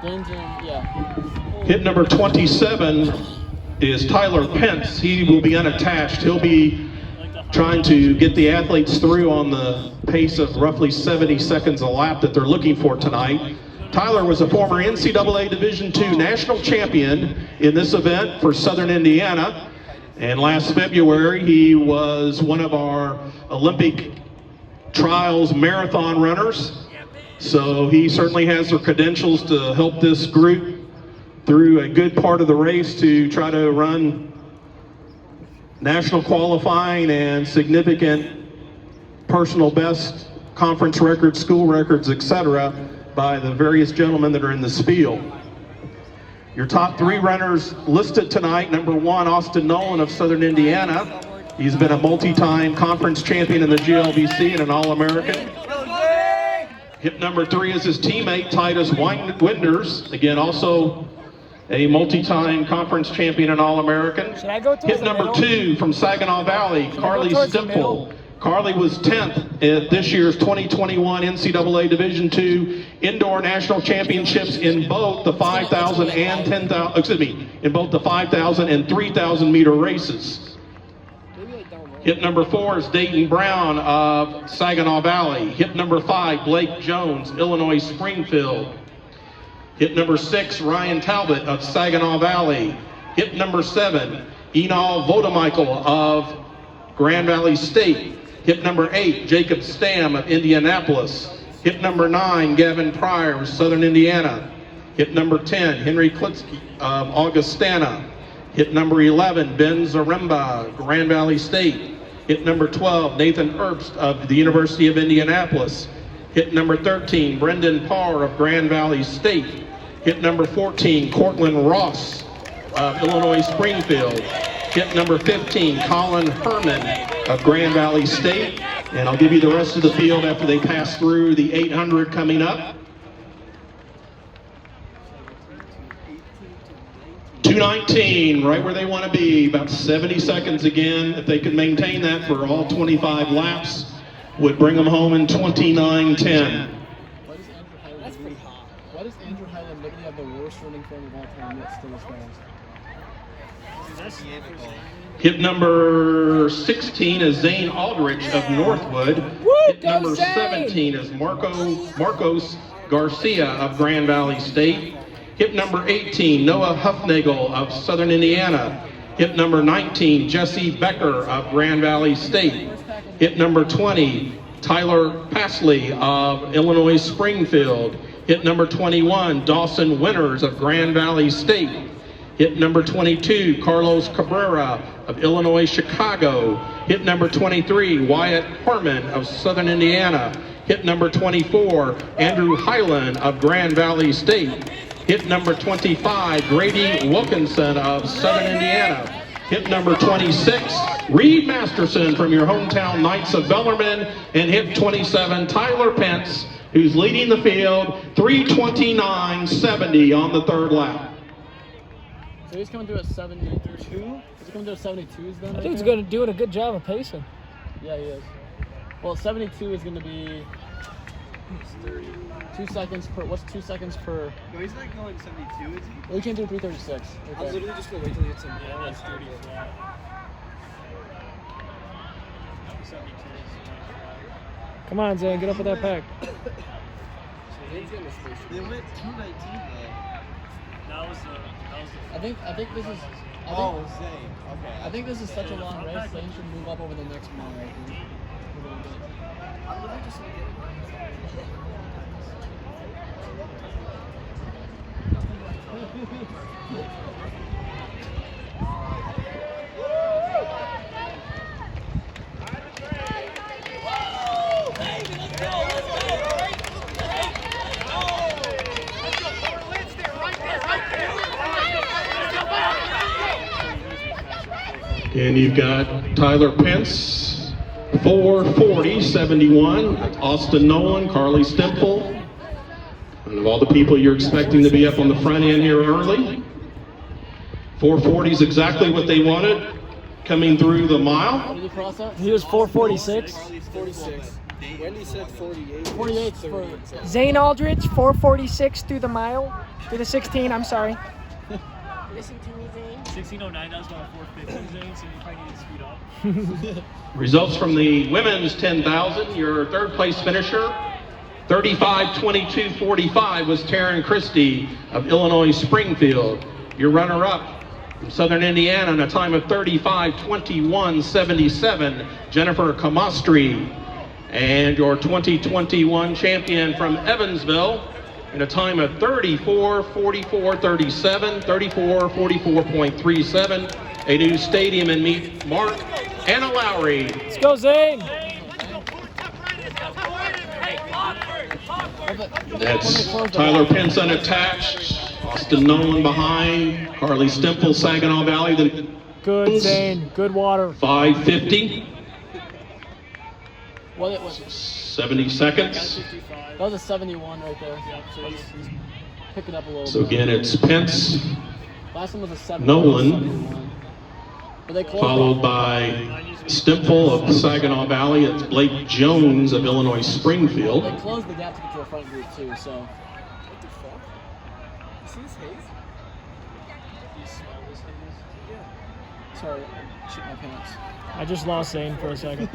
Hit number 27 is Tyler Pence. He will be unattached. He'll be trying to get the athletes through on the pace of roughly 70 seconds a lap that they're looking for tonight. Tyler was a former NCAA Division II national champion in this event for Southern Indiana. And last February, he was one of our Olympic trials marathon runners. So he certainly has the credentials to help this group through a good part of the race to try to run national qualifying and significant personal best, conference records, school records, etc. by the various gentlemen that are in this field. Your top 3 runners listed tonight: number 1, Austin Nolan of Southern Indiana. He's been a multi-time conference champion in the GLVC and an All-American. Hit number 3 is his teammate, Titus Winters. Again, also a multi-time conference champion and All-American. Hit number 2 from Saginaw Valley, Carly Stemple. Carly was 10th at this year's 2021 NCAA Division II Indoor National Championships in both the 5,000 and 10,000, excuse me, in both the 5,000 and 3,000 meter races. Hit number 4 is Dayton Brown of Saginaw Valley. Hit number 5, Blake Jones, Illinois Springfield. Hit number 6, Ryan Talbot of Saginaw Valley. Hit number 7, Enal Vodemichael of Grand Valley State. Hit number 8, Jacob Stam of Indianapolis. Hit number 9, Gavin Pryor of Southern Indiana. Hit number 10, Henry Klitsky of Augustana. Hit number 11, Ben Zaremba, Grand Valley State. Hit number 12, Nathan Herbst of the University of Indianapolis. Hit number 13, Brendan Parr of Grand Valley State. Hit number 14, Cortland Ross of Illinois Springfield. Hit number 15, Colin Herman of Grand Valley State. And I'll give you the rest of the field after they pass through the 800 coming up. 2:19, right where they want to be, about 70 seconds again. If they could maintain that for all 25 laps, would bring them home in 29:10. That's pretty hot. Why does Andrew Highland literally have the worst running form of all time yet still as fast? Hit number 16 is Zane Aldrich of Northwood. Hit number 17 is Marcos Garcia of Grand Valley State. Hit number 18, Noah Huffnagel of Southern Indiana. Hit number 19, Jesse Becker of Grand Valley State. Hit number 20, Tyler Pasley of Illinois Springfield. Hit number 21, Dawson Winters of Grand Valley State. Hit number 22, Carlos Cabrera of Illinois Chicago. Hit number 23, Wyatt Harmon of Southern Indiana. Hit number 24, Andrew Highland of Grand Valley State. Hit number 25, Grady Wilkinson of Southern Indiana. Hit number 26, Reed Masterson from your hometown Knights of Bellarmine. And hit 27, Tyler Pence, who's leading the field, 3:29.70 on the 3rd lap. So he's coming through at 72? Is he coming through at 72s then? I think he's going to doing a good job of pacing. Yeah, he is. Well, 72 is going to be 2 seconds per. What's 2 seconds per? No, he's not going 72, is he? Well, he came through 3:36. Okay. I was literally just going to wait till he hits some. Yeah, that's 30. Come on, Zane, get up with that pack. They went 2:19 though. I think this is. Oh, Zane. Okay. I think this is such a long race. Zane should move up over the next mile. I'm literally just going to get. And you've got Tyler Pence, 4:40.71. Austin Nolan, Carly Stemple. And of all the people you're expecting to be up on the front end here early, 4:40 is exactly what they wanted coming through the mile. What did he cross at? He was 4:46. 46. Wendy said 48. 48 for Zane Aldrich, 4:46 through the mile, through the 16. I'm sorry. Listen to me, Zane. 16:09. That was about 4:50, Zane. So you probably need to speed up. Results from the women's 10,000. Your third place finisher, 35:22.45, was Taryn Christie of Illinois Springfield. Your runner-up from Southern Indiana in a time of 35:21.77, Jennifer Camastri. And your 2021 champion from Evansville in a time of 34:44.37, 34:44.37, a new stadium and meet mark, Anna Lowry. Let's go, Zane. That's Tyler Pence unattached, Austin Nolan behind, Harley Stemple, Saginaw Valley, the Good, Zane. Good water. 5:50, what it was. 70 seconds. That was a 71 right there. So he's picking up a little So bit. again, it's Pence, Last one was a 70. Nolan, 71. But they closed followed it. by Stemple of Saginaw Valley. It's Blake Jones of Illinois They Springfield. closed the gap to get to the front group too. So What the fuck? You see this haze? You smell this haze? sorry, I shit my pants. I just lost Zane for a second.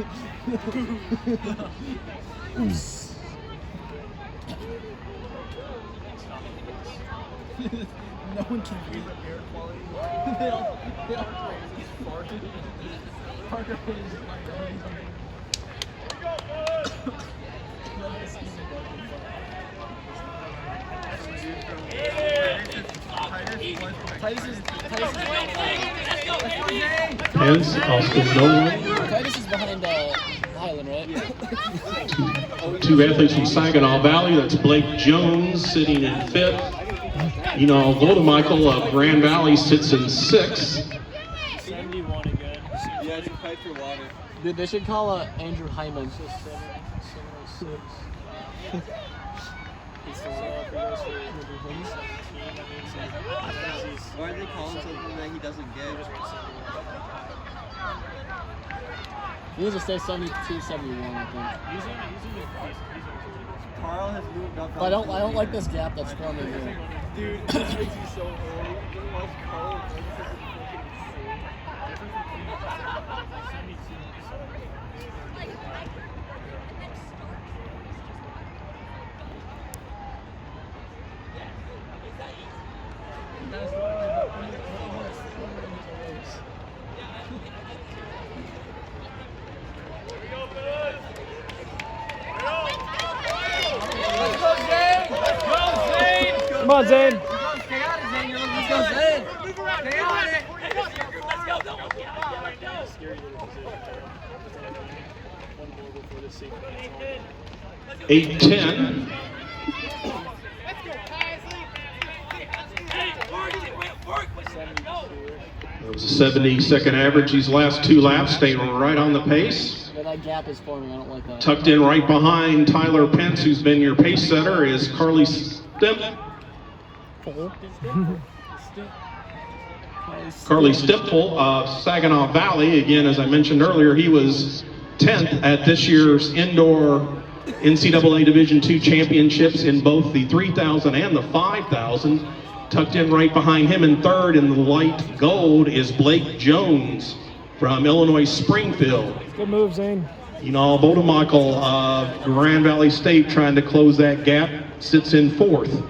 No one can breathe the air quality. they all farted. Parker put his mic on. Pence, Austin Nolan. Titus is behind Highland, right? Two athletes from Saginaw Valley. That's Blake Jones sitting in 5th. Voldemichael of Grand Valley sits in 6th. 71 again. Yeah, it's a fight for water. Dude, they should call Andrew Hyman. So 706. So if he goes for 17, that means he's Why are they calling something that he doesn't get? He needs to stay 72, 71, I think. Carl has moved up. But I don't like this gap that's forming here. Dude, this makes me so early. You watch Carl and Pence is fucking Come on, Zane. Stay on it, Zane. Let's go, Zane. Stay on it. Let's go. scary little position. One more before the safety. 8:10. It was a 70-second average these last 2 laps, staying right on the pace. Yeah, that gap is forming. I don't like that. Tucked in right behind Tyler Pence, who's been your pace setter, is Carly Stemple. Carly Stemple of Saginaw Valley. Again, as I mentioned earlier, he was 10th at this year's indoor NCAA Division II championships in both the 3,000 and the 5,000. Tucked in right behind him in 3rd in the light gold is Blake Jones from Illinois Springfield. Good move, Zane. Voldemichael of Grand Valley State trying to close that gap, sits in 4th.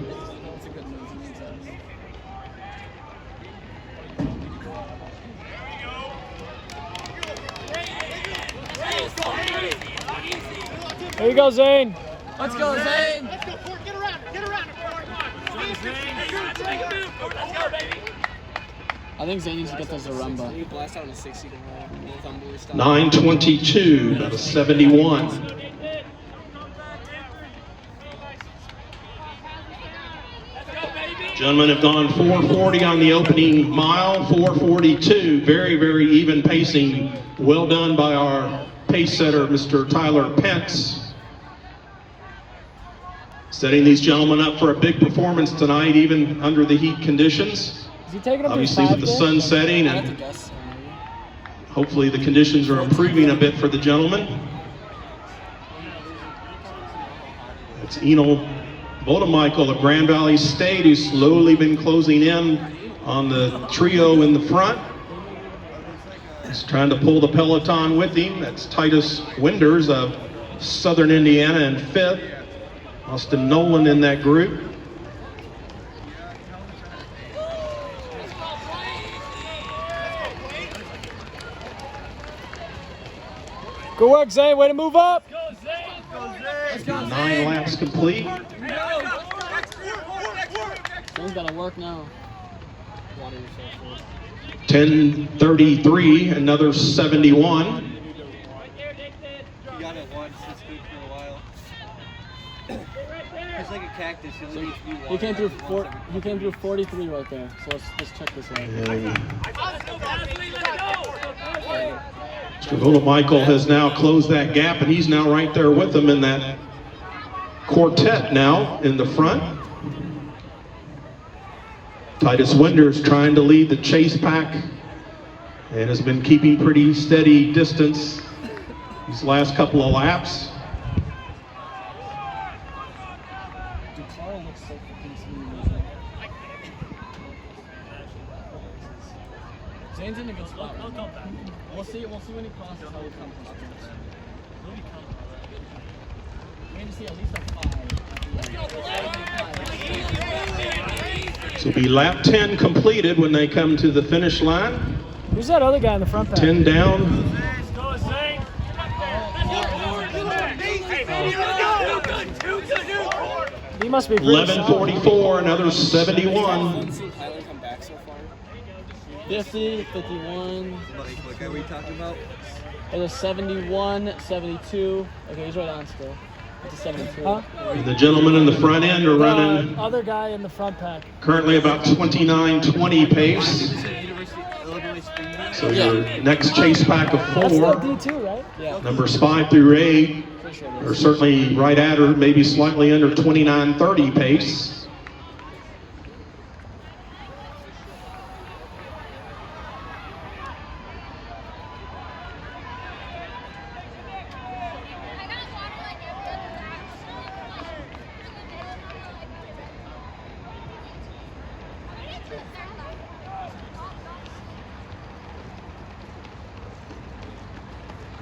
There you go, Zane. Let's go, Zane. I think Zane needs to get the Zaremba. You blast out in a 60 tomorrow. 9:22, about a 71. Gentlemen have gone 4:40 on the opening mile, 4:42. Very, very even pacing. Well done by our pace setter, Mr. Tyler Pence. Setting these gentlemen up for a big performance tonight, even under the heat conditions. Is he taking up his Obviously with 5 the there? sun setting I have to and guess. hopefully the conditions are improving a bit for the gentlemen. It's Eno Bodemichael of Grand Valley State, who's slowly been closing in on the trio in the front. He's trying to pull the peloton with him. That's Titus Winters of Southern Indiana in 5th. Austin Nolan in that group. Good work, Zane. Way to move up. 9 laps complete. Zane's got to work now. Water yourself, 10:33, another 71. You got it once, it's good for a while. It's like a cactus, you only need to be watered He came through once every he came through 43 right there. So let's check this out. Mr. Bodemichael has now closed that gap, and he's now right there with them in that quartet now in the front. Titus Winters trying to lead the chase pack and has been keeping pretty steady distance these last couple of laps. Carl looks so fucking smooth. Zane's in a good spot. We'll see when he crosses how he comes. We need to see at least a 5. So it'll be lap 10 completed when they come to the finish line. Who's that other guy in the front pack? 10 down. He must be pretty solid. 11:44, another 71. 50, 51. What guy were you talking about? There's a 71, 72. Okay, he's right on still. It's a 72. Huh? The gentlemen in the front end are running Other guy in the front pack. currently about 29:20 pace. Illinois Spring Meet? So your next chase pack of That's still 4, D2, right? Yeah. numbers 5 through 8, Pretty sure it are is. certainly right at or maybe slightly under 29:30 pace.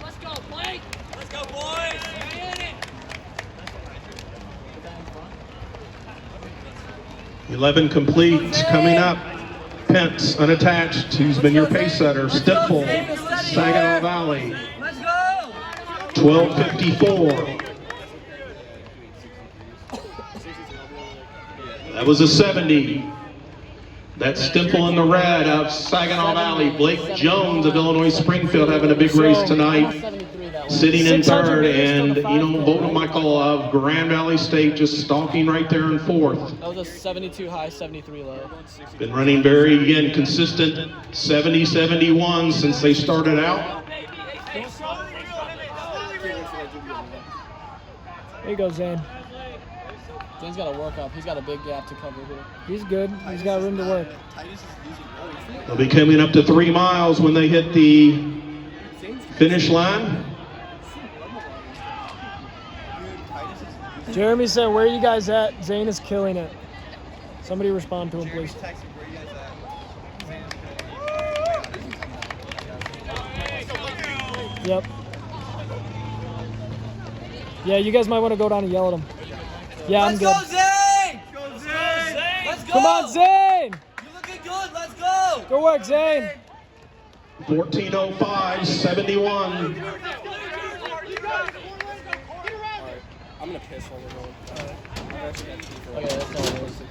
Let's go, Blake! Let's go, boys! 11 complete, coming up. Pence, unattached, who's been your pace setter. Stipple, Saginaw Valley. Let's go! 12:54. That was a 70. That's Stimple in the red out of Saginaw Valley. Blake Jones of Illinois Springfield having a big race tonight, 73 that one. sitting in 600 third, meters till and the Eno 5K. Bodemichael of Grand Valley State just stalking right there in 4th. That was a 72 high, 73 low. Been running very, again, consistent 70-71 since they started out. There you go, Zane. Zane's got to work up. He's got a big gap to cover here. He's good. He's got room to work. They'll be coming up to 3 miles when they hit the finish line. Jeremy said, where are you guys at? Zane is killing it. Somebody respond to him, please. Yep. Yeah, you guys might want to go down and yell at him. Yeah, I'm Let's good. go, Zane! Let's go, Zane! Let's go! Come on, Zane! You're looking good, let's go! Good work, Zane. 14:05, 71. I'm going to piss while we're going. Okay, that's all it is.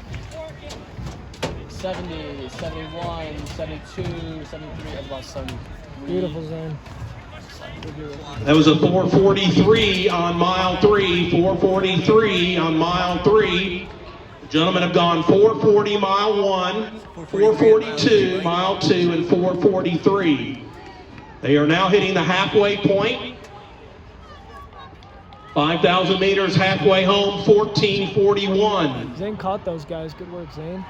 70, 71, 72, 73, and about 73. Beautiful, Zane. That was a 4:43 on mile 3, 4:43 on mile 3. The gentlemen have gone 4:40 mile 1, 4:42 mile 2, and 4:43. They are now hitting the halfway point. 5,000 meters halfway home, 14:41. Zane caught those guys. Good work, Zane.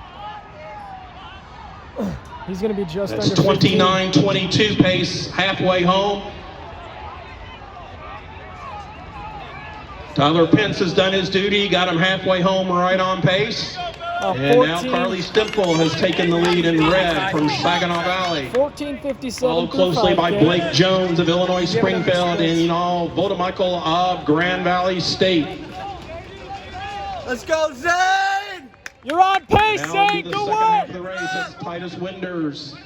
He's going to be just That's under 15. 29:22 pace halfway home. Tyler Pence has done his duty, got him halfway home right on pace. And now 14. Carly Stemple has taken the lead in red from Saginaw Valley. 14:57. Followed closely by Blake Jones of Illinois Springfield and Vodamichael of Grand Valley State. Let's go, Zane! You're on pace, Now Zane. into the Go second half of on. the race, it's Titus Winters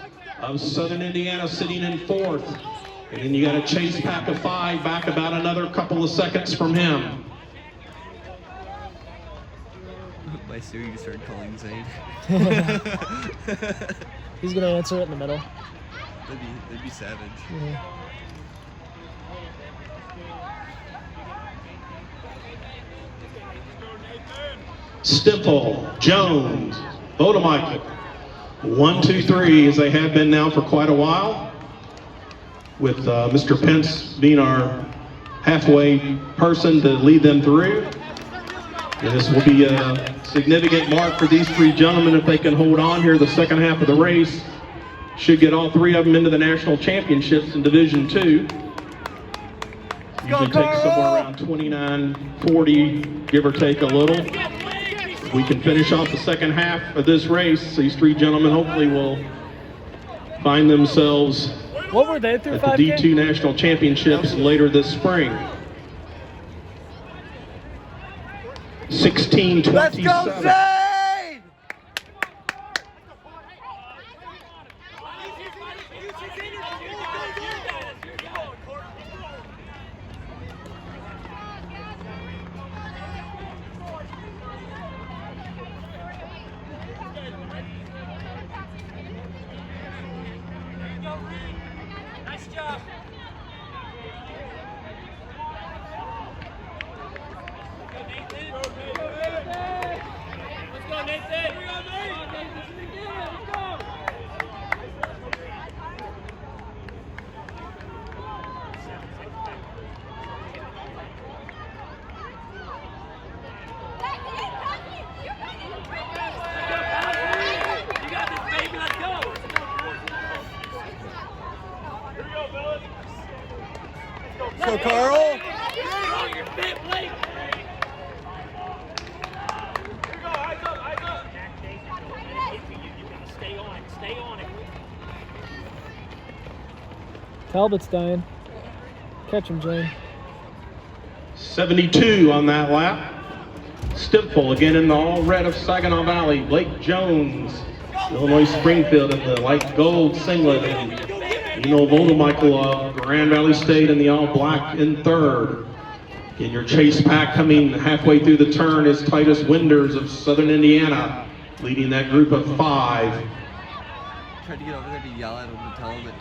of Southern Indiana sitting in fourth. And then you got a chase pack of 5 back about another couple of seconds from him. My Siri just started calling Zane. He's gonna answer it in the middle. That'd be savage. Yeah. Stemple, Jones, Vodamichael. 1, 2, 3, as they have been now for quite a while, with Mr. Pence being our halfway person to lead them through. And this will be a significant mark for these 3 gentlemen if they can hold on here the second half of the race. Should get all 3 of them into the national championships in Division II. Usually takes somewhere around 29-40, give or take a little. If we can finish off the second half of this race, these 3 gentlemen hopefully will find themselves What were they through at the 5K? D2 National Championships later this spring. 16:27. Let's go, Zane! Nice job. Let's go, Nathan. Come on, Nathan. This is the beginning. Let's go. You got this, baby. Let's go. Let's go, Carl! You're fit, Blake. Stay on it. Stay on it. Talbot's dying. Catch him, Jane. 72 on that lap. Stemple again in the all red of Saginaw Valley. Blake Jones, Illinois Springfield in the light gold singlet. And Vodamichael of Grand Valley State in the all black in third. In your chase pack coming halfway through the turn is Titus Winters of Southern Indiana, leading that group of 5. Tried to get over there to yell at him to tell him that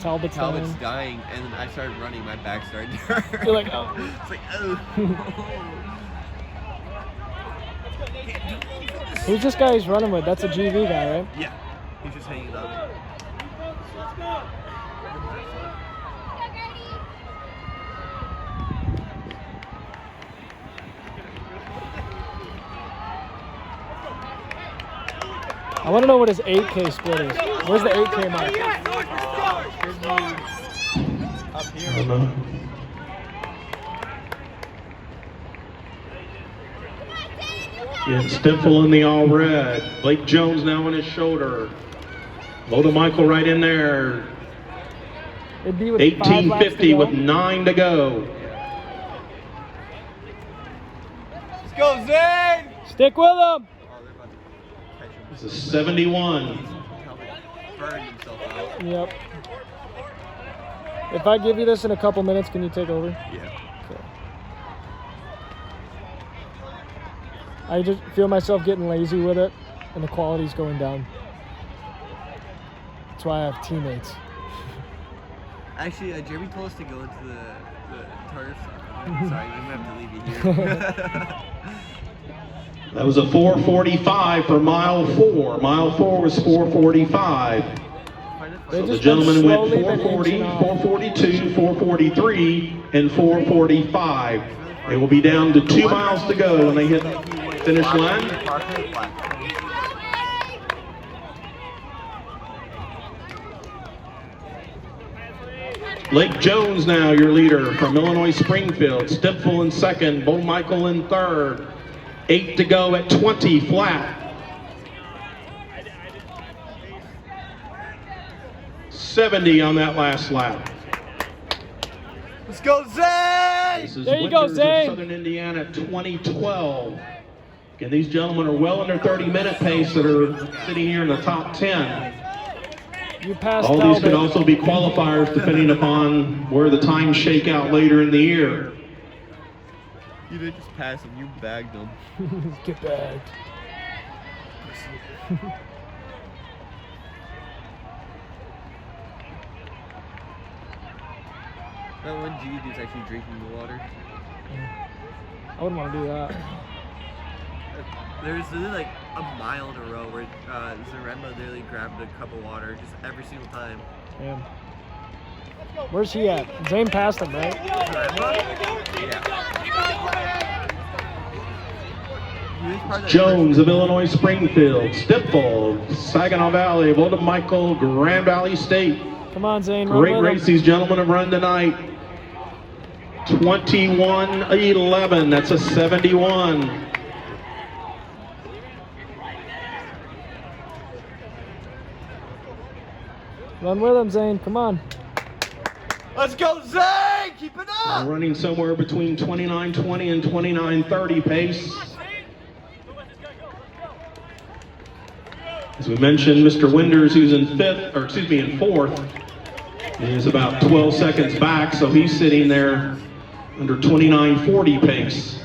Talbot's dying, and then I started running, my back started to hurt. You're like, oh. It's like, oh. Who's this guy he's running with? That's a GV guy, right? Yeah, he's just hanging out. I want to know what his 8K split is. Where's the 8K mark? Up here. I don't know. Yeah, Stemple in the all red. Blake Jones now on his shoulder. Vodamichael right in there. It'd be with 5 laps to 1850 go. with 9 to go. Let's go, Zane! Stick with him. Oh, they're about to catch him. This is 71. Talbot burned himself out. Yep. If I give you this in a couple minutes, can you take over? Yeah. Okay. I just feel myself getting lazy with it, and the quality's going down. That's why I have teammates. Actually, Jeremy told us to go into the turf. Sorry, we might have to leave you here. That was a 4:45 for mile 4. Mile 4 was 4:45. They So the just gentleman been went slowly been 4:40, inching off. 4:42, 4:43, and 4:45. It will be down to 2 miles to go when they hit the finish line. Lake Jones now your leader from Illinois Springfield. Stipfel in second, Bo Michael in third. 8 to go at 20 flat. 70 on that last lap. Let's go, Zane! This is There you go, Winters of Zane. Southern Indiana 2012. Again, these gentlemen are well under 30-minute pace that are sitting here in the top 10. You passed All these could Talbot. also be qualifiers depending upon where the times shake out later in the year. You didn't just pass him, you bagged him. Get bagged. That one G dude's actually drinking the water. I wouldn't want to do that. There's literally like a mile in a row where Zaremba literally grabbed a cup of water just every single time. Damn. Where's he at? Zane passed him, right? Zaremba? Yeah. He was part of that Jones of Illinois Springfield, Stipfel, Saginaw Valley, Volta Michael, Grand Valley State. Come on, Zane. Run Great with race him. these gentlemen have run tonight. 21-11, that's a 71. Run with him, Zane. Come on. Let's go, Zane! Keep it up! Running somewhere between 29:20 and 29:30 pace. As we mentioned, Mr. Winters, who's in fourth, is about 12 seconds back, so he's sitting there under 29:40 pace.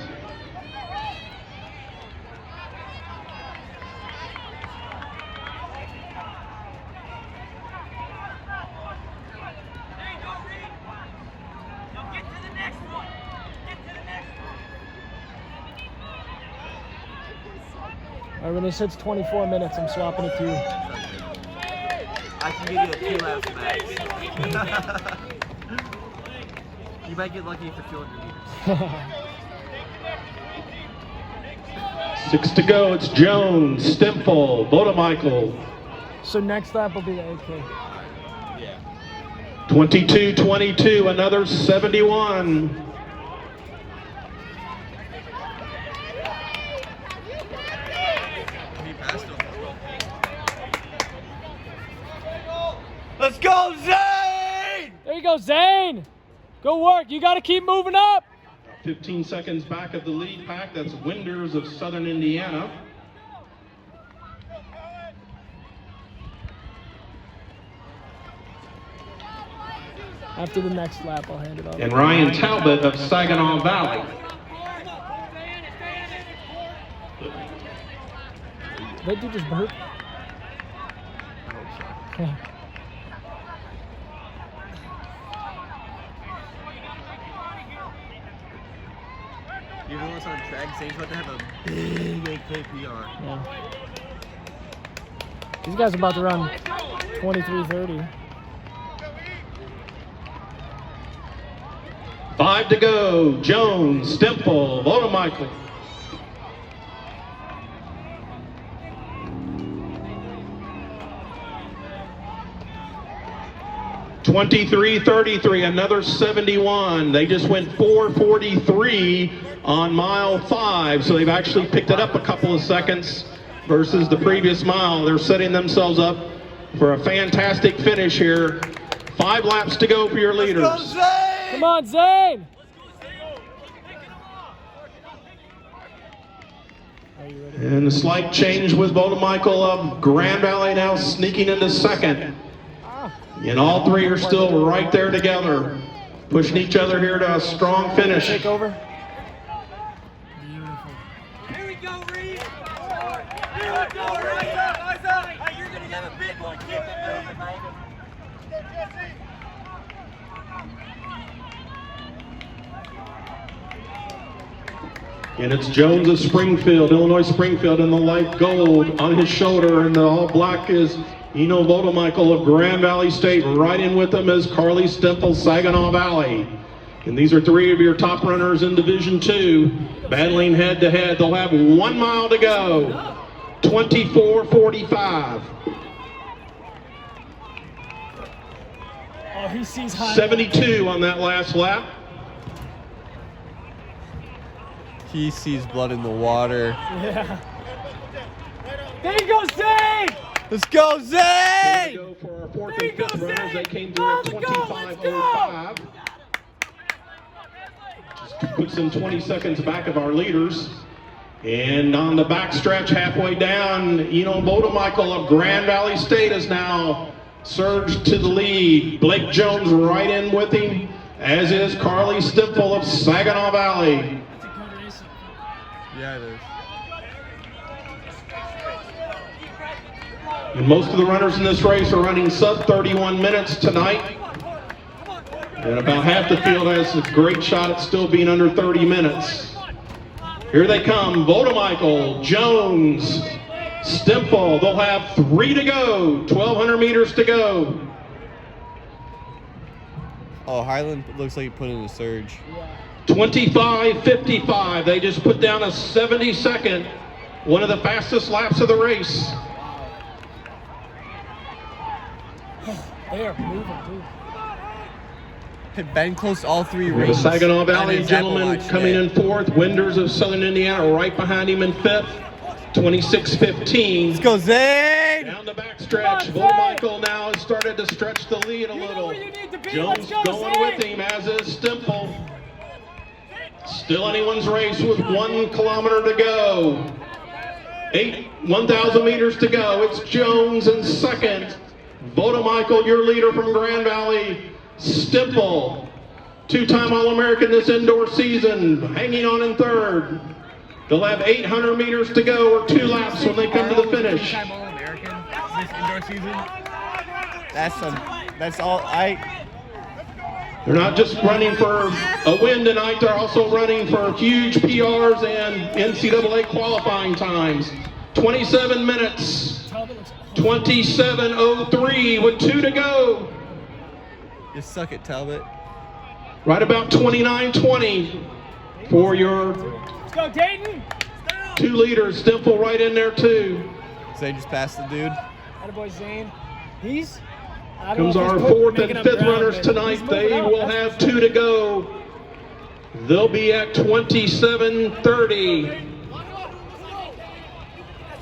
All right, when this hits 24 minutes, I'm swapping it to you. I can give you a 2 laps max. You might get lucky for 200 meters. 6 to go, it's Jones, Stempel, Michael. So next lap will be the AK. 22-22, another 71. Let's go, Zane! There you go, Zane. Go work. You got to keep moving up. 15 seconds back of the lead pack, that's Winters of Southern Indiana. After the next lap, I'll hand it off. And Ryan Talbot of Saginaw Valley. That dude just burped. You're the one that's on track, Zane's about to have a big AKPR. Yeah. These guys are about to run 23:30. 5 to go, Jones, Stempel, Michael. (23:33), another 71. They just went 4:43 on mile 5, so they've actually picked it up a couple of seconds versus the previous mile. They're setting themselves up for a fantastic finish here. 5 laps to go for your leaders. Let's go, Zane! Come on, Zane. Are you ready? And a slight change with Michael of Grand Valley now sneaking into second. And all three are still right there together, pushing each other here to a strong finish. Take over. Here we go, Reed. Here we go, Reed. Hey, you're going to have a big one. Keep it moving, baby. And it's Jones of Springfield, Illinois Springfield, in the light gold on his shoulder, and the all black is Eno Michael of Grand Valley State. Right in with them is Carly Stempel, Saginaw Valley. And these are 3 of your top runners in Division 2, battling head to head. They'll have 1 mile to go. 24:45. Oh, he sees high. 72 on that last lap. He sees blood in the water. Yeah. There you go, Zane! Let's go, Here Zane! we go for our fourth There and you go, fifth runners. Zane! They came through at Let's go, let's go! 25:05. Just puts in 20 seconds back of our leaders. And on the backstretch, halfway down, Bodemichael of Grand Valley State has now surged to the lead. Blake Jones right in with him, as is Carly Stimple of Saginaw Valley. That's a good race. Yeah, it is. And most of the runners in this race are running sub 31 minutes tonight. And about half the field has a great shot at still being under 30 minutes. Here they come, Bodemichael, Jones, Stimple. They'll have 3 to go, 1,200 meters to go. Oh, Highland looks like he put in a surge. 25:55. They just put down a 70-second, one of the fastest laps of the race. They are moving, too. Had been close to all 3 The races. Saginaw Valley And his Apple gentleman Watch coming today. in fourth. Winters of Southern Indiana right behind him in fifth. 26:15. Let's go, Zane! Down the backstretch. Come on, Bodemichael now has started to stretch the lead a You know little. where you need to be. Jones Let's go, going Zane. with him, as is Stimple. Still anyone's race with 1 kilometer to go. 1,000 meters to go. It's Jones in second. Bodemichael, your leader from Grand Valley. Stimple, 2-time All-American this indoor season, hanging on in third. They'll have 800 meters to go, or 2 laps when they come to the finish. Two-time All-American this indoor season. That's all. They're not just running for a win tonight, they're also running for huge PRs and NCAA qualifying times. 27 minutes, 27:03 with 2 to go. You suck it, Talbot. Right about 29:20 for your Let's go, Dayton! 2 leaders. Stimple right in there too. Zane just passed the dude. Attaboy, Zane. He's... I don't Comes know if our he's fourth making and up fifth ground, runners but tonight. he's moving They up, will that's have for 2 to go. They'll be at 27:30.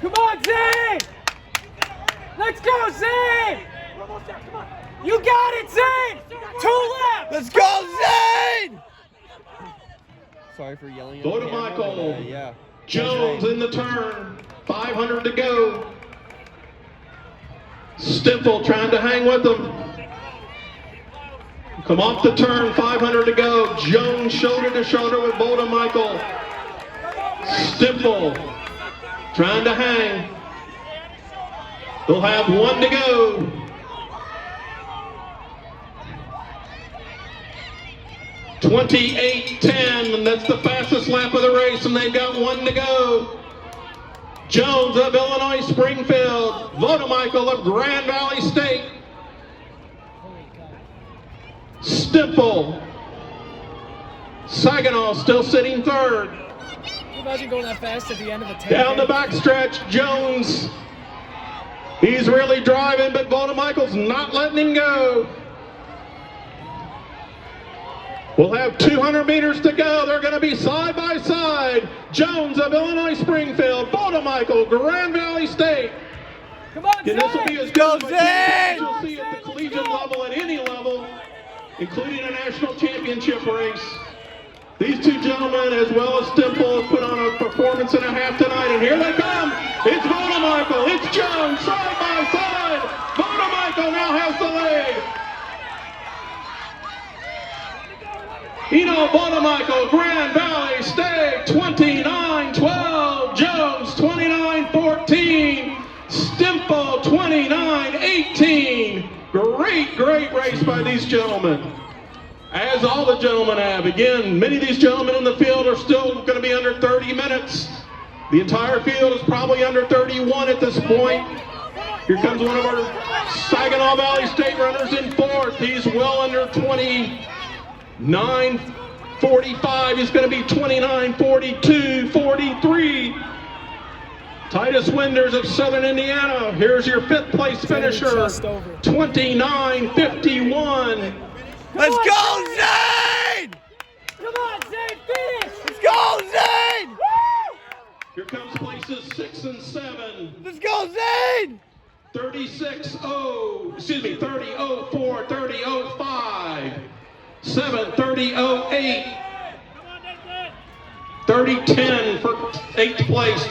Come on, Zane! Let's go, Zane! You got it, Zane! 2 laps! Let's go, Zane! Sorry for yelling at Bodemichael. the camera, but, yeah. Jones in the turn. 500 to go. Stimple trying to hang with them. Come off the turn, 500 to go. Jones shoulder to shoulder with Bodemichael. Stimple trying to hang. They'll have 1 to go. .28:10, and that's the fastest lap of the race, and they've got 1 to go. Jones of Illinois Springfield, Bodemichael of Grand Valley State, Stimple, Saginaw still sitting third. Can you imagine going that fast at the end of a 10K? Down the backstretch, Jones. He's really driving, but Bodemichael's not letting him go. We'll have 200 meters to go. They're going to be side by side. Jones of Illinois Springfield, Bodemichael, Grand Valley State. Come on, And this will be Zane! as good Go, as Zane! you'll see at the collegiate level, at any level, including a national championship race. These 2 gentlemen, as well as Stimple, have put on a performance and a half tonight, and here they come. It's Bodemichael, it's Jones, side by side. Bodemichael now has the lead. Bodemichael, Grand Valley State, 29-12. Jones, 29-14. Stimple, 29-18. Great race by these gentlemen. As all the gentlemen have. Again, many of these gentlemen in the field are still going to be under 30 minutes. The entire field is probably under 31 at this point. Here comes one of our Saginaw Valley State runners in fourth. He's well under 29:45. He's going to be 29:42, 43. Titus Winters of Southern Indiana. Here's your 5th place finisher, Just over. 29:51. Let's go, Zane! Come on, Zane, finish! Let's go, Zane! Woo! Here comes places 6 and 7. Let's go, Zane! 30:04, 30:05, 7, 30:08, 30:10 for 8th place.